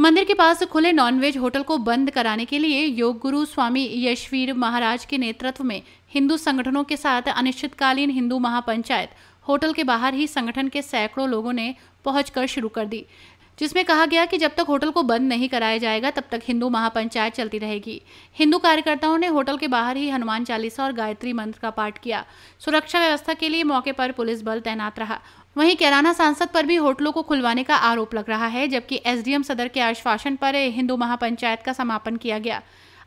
मंदिर के पास खुले नॉनवेज होटल को बंद कराने के लिए योग गुरु स्वामी यशवीर महाराज के नेतृत्व में हिंदू संगठनों के साथ अनिश्चितकालीन हिंदू महापंचायत होटल के बाहर ही संगठन के सैकड़ों लोगों ने पहुंचकर शुरू कर दी, जिसमें कहा गया कि जब तक होटल को बंद नहीं कराया जाएगा तब तक हिंदू महापंचायत चलती रहेगी। हिंदू कार्यकर्ताओं ने होटल के बाहर ही हनुमान चालीसा और गायत्री मंत्र का पाठ किया। सुरक्षा व्यवस्था के लिए मौके पर पुलिस बल तैनात रहा। वहीं कैराना सांसद पर भी होटलों को खुलवाने का आरोप लग रहा है, जबकि एसडीएम सदर के आश्वासन पर हिंदू महापंचायत का समापन किया गया।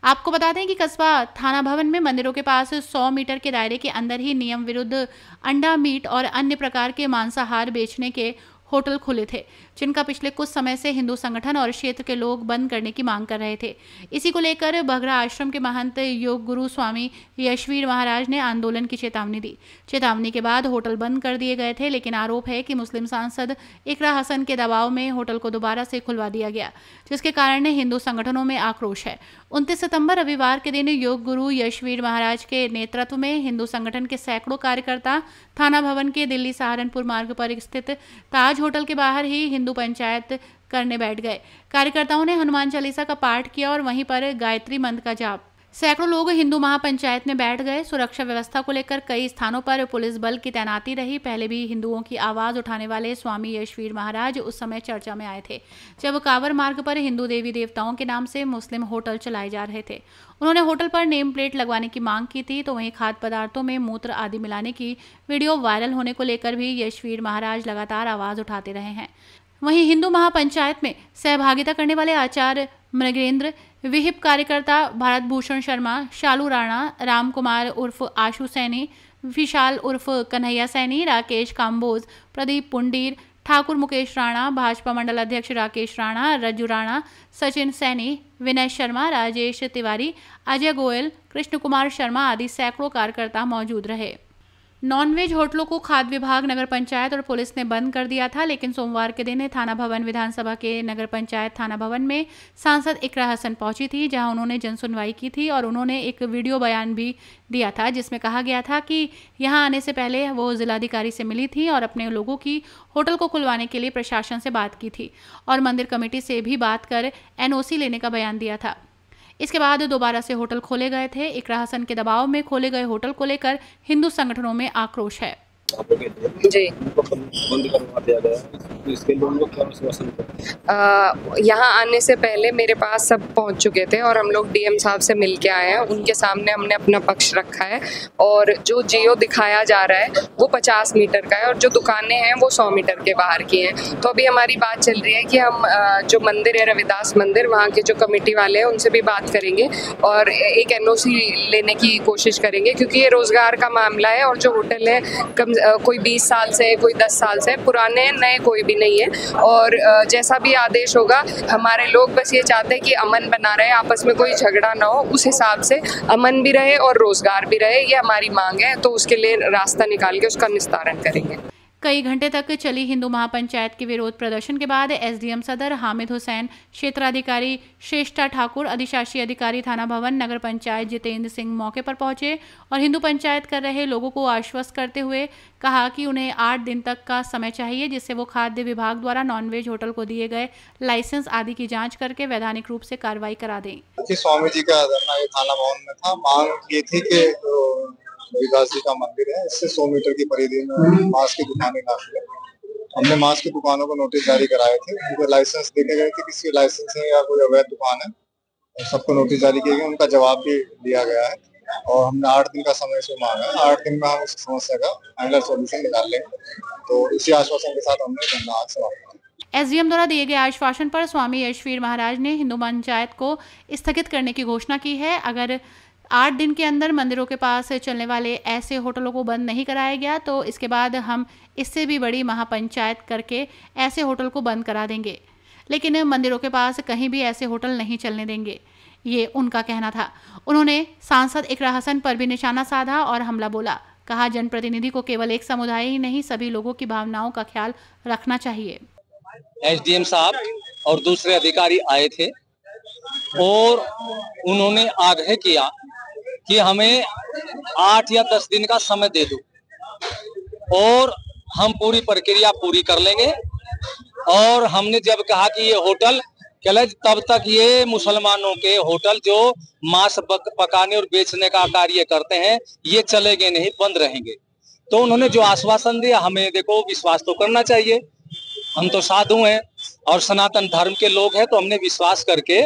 आपको बता दें कि कस्बा थाना भवन में मंदिरों के पास 100 मीटर के दायरे के अंदर ही नियम विरुद्ध अंडा, मीट और अन्य प्रकार के मांसाहार बेचने के होटल खुले थे, जिनका पिछले कुछ समय से हिंदू संगठन और क्षेत्र के लोग बंद करने की मांग कर रहे थे। इसी को लेकर बघरा आश्रम के महंत योग गुरु स्वामी यशवीर महाराज ने आंदोलन की चेतावनी दी। चेतावनी के बाद होटल बंद कर दिए गए थे, लेकिन आरोप है कि मुस्लिम सांसद इकरा हसन के दबाव में होटल को दोबारा से खुलवा दिया गया, जिसके कारण हिंदू संगठनों में आक्रोश है। 29 सितंबर रविवार के दिन योग गुरु यशवीर महाराज के नेतृत्व में हिंदू संगठन के सैकड़ों कार्यकर्ता थाना भवन के दिल्ली सहारनपुर मार्ग पर स्थित ताज होटल के बाहर ही हिंदू पंचायत करने बैठ गए। कार्यकर्ताओं ने हनुमान चालीसा का पाठ किया और वहीं पर गायत्री मंत्र का जाप। सैकड़ों लोग हिंदू महापंचायत में बैठ गए। सुरक्षा व्यवस्था को लेकर कई स्थानों पर पुलिस बल की तैनाती रही। पहले भी हिंदुओं की आवाज उठाने वाले स्वामी यशवीर महाराज उस समय चर्चा में आए थे, जब कांवर मार्ग पर हिंदू देवी देवताओं के नाम से मुस्लिम होटल चलाए जा रहे थे। उन्होंने होटल पर नेम प्लेट लगवाने की मांग की थी, तो वहीं खाद्य पदार्थों में मूत्र आदि मिलाने की वीडियो वायरल होने को लेकर भी यशवीर महाराज लगातार आवाज उठाते रहे हैं। वहीं हिंदू महापंचायत में सहभागिता करने वाले आचार्य मृगेंद्र, विहिप कार्यकर्ता भारत भूषण शर्मा, शालू राणा, राम कुमार उर्फ आशु सैनी, विशाल उर्फ कन्हैया सैनी, राकेश काम्बोज, प्रदीप पुंडीर, ठाकुर मुकेश राणा, भाजपा मंडल अध्यक्ष राकेश राणा, रज्जू राणा, सचिन सैनी, विनय शर्मा, राजेश तिवारी, अजय गोयल, कृष्ण कुमार शर्मा आदि सैकड़ों कार्यकर्ता मौजूद रहे। नॉनवेज होटलों को खाद्य विभाग, नगर पंचायत और पुलिस ने बंद कर दिया था, लेकिन सोमवार के दिन थाना भवन विधानसभा के नगर पंचायत थाना भवन में सांसद इकरा हसन पहुंची थी, जहां उन्होंने जन सुनवाई की थी और उन्होंने एक वीडियो बयान भी दिया था, जिसमें कहा गया था कि यहां आने से पहले वो जिलाधिकारी से मिली थी और अपने लोगों की होटल को खुलवाने के लिए प्रशासन से बात की थी और मंदिर कमेटी से भी बात कर एनओसी लेने का बयान दिया था। इसके बाद दोबारा से होटल खोले गए थे। इकरा हसन के दबाव में खोले गए होटल को लेकर हिंदू संगठनों में आक्रोश है। जी, यहाँ आने से पहले मेरे पास सब पहुँच चुके थे और हम लोग डीएम साहब से मिल के आए हैं। उनके सामने हमने अपना पक्ष रखा है और जो जियो दिखाया जा रहा है वो 50 मीटर का है और जो दुकानें हैं वो 100 मीटर के बाहर की हैं। तो अभी हमारी बात चल रही है कि हम जो मंदिर है रविदास मंदिर, वहाँ के जो कमेटी वाले हैं उनसे भी बात करेंगे और एक एनओसी लेने की कोशिश करेंगे, क्योंकि ये रोजगार का मामला है और जो होटल है कोई 20 साल से, कोई 10 साल से, पुराने हैं, नए कोई भी नहीं है। और जैसा भी आदेश होगा, हमारे लोग बस ये चाहते हैं कि अमन बना रहे, आपस में कोई झगड़ा ना हो, उस हिसाब से अमन भी रहे और रोजगार भी रहे, ये हमारी मांग है। तो उसके लिए रास्ता निकाल के उसका निस्तारण करेंगे। कई घंटे तक चली हिंदू महापंचायत के विरोध प्रदर्शन के बाद एसडीएम सदर हामिद हुसैन, क्षेत्राधिकारी श्रेष्ठा ठाकुर, अधिशासी अधिकारी थाना भवन, नगर पंचायत जितेंद्र सिंह मौके पर पहुंचे और हिंदू पंचायत कर रहे लोगों को आश्वस्त करते हुए कहा कि उन्हें 8 दिन तक का समय चाहिए, जिससे वो खाद्य विभाग द्वारा नॉनवेज होटल को दिए गए लाइसेंस आदि की जाँच करके वैधानिक रूप से कार्रवाई करा दें। स्वामी जी का थाना भवन में था, मांग ये थी कि रविदास जी का मंदिर है, इससे 100 मीटर की परिधि में मांस की दुकानें काफी है। हमने मांस की दुकानों को नोटिस जारी कराए थे, उनके लाइसेंस देखे गए थे, किसी लाइसेंस है या कोई अवैध दुकान है, सबको नोटिस जारी किए गए। उनका जवाब भी दिया गया है और हमने 8 दिन का समय से मांगा है। 8 दिन में हम इस समस्या का फाइनल सोल्यूशन निकाल लेंगे। तो इसी आश्वासन के साथ हमने धरना आज समाप्त किया। एसडीएम द्वारा दिए गए आश्वासन पर स्वामी यशवीर महाराज ने हिंदू पंचायत को स्थगित करने की घोषणा की है। अगर 8 दिन के अंदर मंदिरों के पास चलने वाले ऐसे होटलों को बंद नहीं कराया गया तो इसके बाद हम इससे भी बड़ी महापंचायत करके ऐसे होटल को बंद करा देंगे, लेकिन मंदिरों के पास कहीं भी ऐसे होटल नहीं चलने देंगे, ये उनका कहना था। उन्होंने सांसद इकरा हसन पर भी निशाना साधा और हमला बोला। कहा, जनप्रतिनिधि को केवल एक समुदाय ही नहीं, सभी लोगों की भावनाओं का ख्याल रखना चाहिए। एसडीएम साहब और दूसरे अधिकारी आए थे और उन्होंने आग्रह किया कि हमें 8 या 10 दिन का समय दे दो और हम पूरी प्रक्रिया पूरी कर लेंगे। और हमने जब कहा कि ये होटल कहले तब तक ये मुसलमानों के होटल जो मांस पकाने और बेचने का कार्य करते हैं ये चलेंगे नहीं, बंद रहेंगे। तो उन्होंने जो आश्वासन दिया, हमें देखो विश्वास तो करना चाहिए, हम तो साधु हैं और सनातन धर्म के लोग हैं, तो हमने विश्वास करके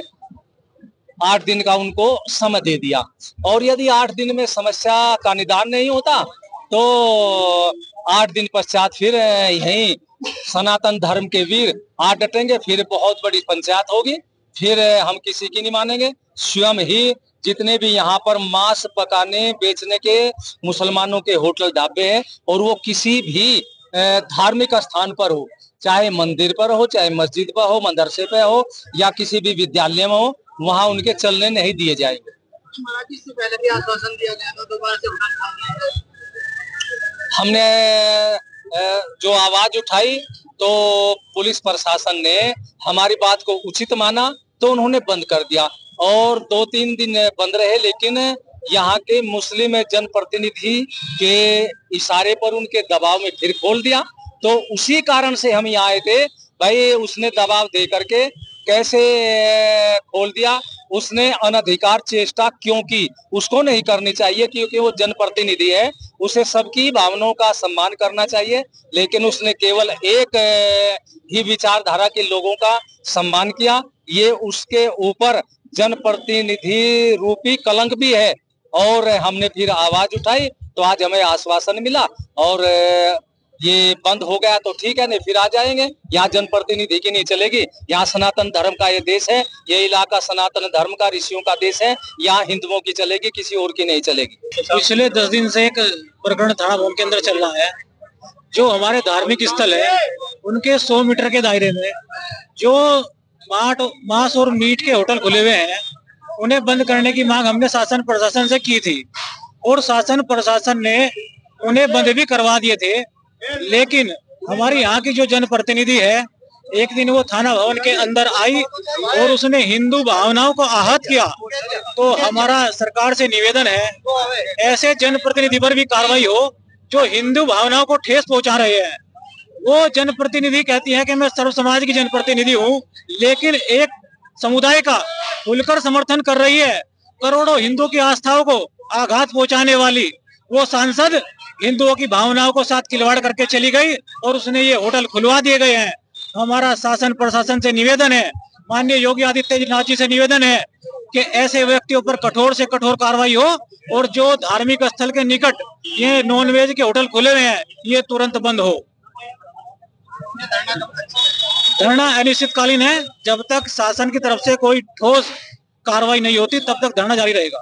8 दिन का उनको समय दे दिया। और यदि 8 दिन में समस्या का निदान नहीं होता तो 8 दिन पश्चात फिर यही सनातन धर्म के वीर आ डटेंगे, फिर बहुत बड़ी पंचायत होगी, फिर हम किसी की नहीं मानेंगे। स्वयं ही जितने भी यहाँ पर मांस पकाने बेचने के मुसलमानों के होटल ढाबे हैं, और वो किसी भी धार्मिक स्थान पर हो, चाहे मंदिर पर हो, चाहे मस्जिद पर हो, मदरसे पे हो, या किसी भी विद्यालय में हो, वहाँ उनके चलने नहीं दिए जाएंगे। इससे पहले भी आश्वासन दिया गया था, दोबारा से हमने जो आवाज उठाई तो पुलिस प्रशासन ने हमारी बात को उचित माना, तो उन्होंने बंद कर दिया और 2-3 दिन बंद रहे। लेकिन यहाँ के मुस्लिम जनप्रतिनिधि के इशारे पर, उनके दबाव में फिर खोल दिया। तो उसी कारण से हम यहाँ आए थे भाई, उसने दबाव दे करके कैसे खोल दिया, उसने अनधिकार चेष्टा क्यों की, उसको नहीं करनी चाहिए, क्योंकि वो जनप्रतिनिधि है, उसे सबकी भावनाओं का सम्मान करना चाहिए। लेकिन उसने केवल एक ही विचारधारा के लोगों का सम्मान किया, ये उसके ऊपर जनप्रतिनिधि रूपी कलंक भी है। और हमने फिर आवाज उठाई तो आज हमें आश्वासन मिला और ये बंद हो गया तो ठीक है, नहीं फिर आ जाएंगे। यहाँ जनप्रतिनिधि की नहीं चलेगी, यहाँ सनातन धर्म का ये देश है, ये इलाका सनातन धर्म का ऋषियों का देश है, यहाँ हिंदुओं की चलेगी, किसी और की नहीं चलेगी। पिछले 10 दिन से एक प्रकरण थाना भवन के अंदर चल रहा है, जो हमारे धार्मिक स्थल है उनके 100 मीटर के दायरे में जो मांस और मीट के होटल खुले हुए हैं, उन्हें बंद करने की मांग हमने शासन प्रशासन से की थी और शासन प्रशासन ने उन्हें बंद भी करवा दिए थे। लेकिन हमारी यहाँ की जो जनप्रतिनिधि है, एक दिन वो थाना भवन के अंदर आई और उसने हिंदू भावनाओं को आहत किया। तो हमारा सरकार से निवेदन है, ऐसे जनप्रतिनिधि पर भी कार्रवाई हो जो हिंदू भावनाओं को ठेस पहुंचा रहे हैं। वो जनप्रतिनिधि कहती है कि मैं सर्व समाज की जनप्रतिनिधि हूँ, लेकिन एक समुदाय का खुलकर समर्थन कर रही है। करोड़ों हिंदुओं की आस्थाओं को आघात पहुंचाने वाली वो सांसद हिंदुओं की भावनाओं को साथ खिलवाड़ करके चली गई और उसने ये होटल खुलवा दिए गए हैं। हमारा शासन प्रशासन से निवेदन है, माननीय योगी आदित्यनाथ जी से निवेदन है कि ऐसे व्यक्तियों पर कठोर से कठोर कार्रवाई हो और जो धार्मिक स्थल के निकट ये नॉनवेज के होटल खुले हुए हैं ये तुरंत बंद हो। धरना अनिश्चितकालीन है, जब तक शासन की तरफ से कोई ठोस कार्रवाई नहीं होती तब तक धरना जारी रहेगा।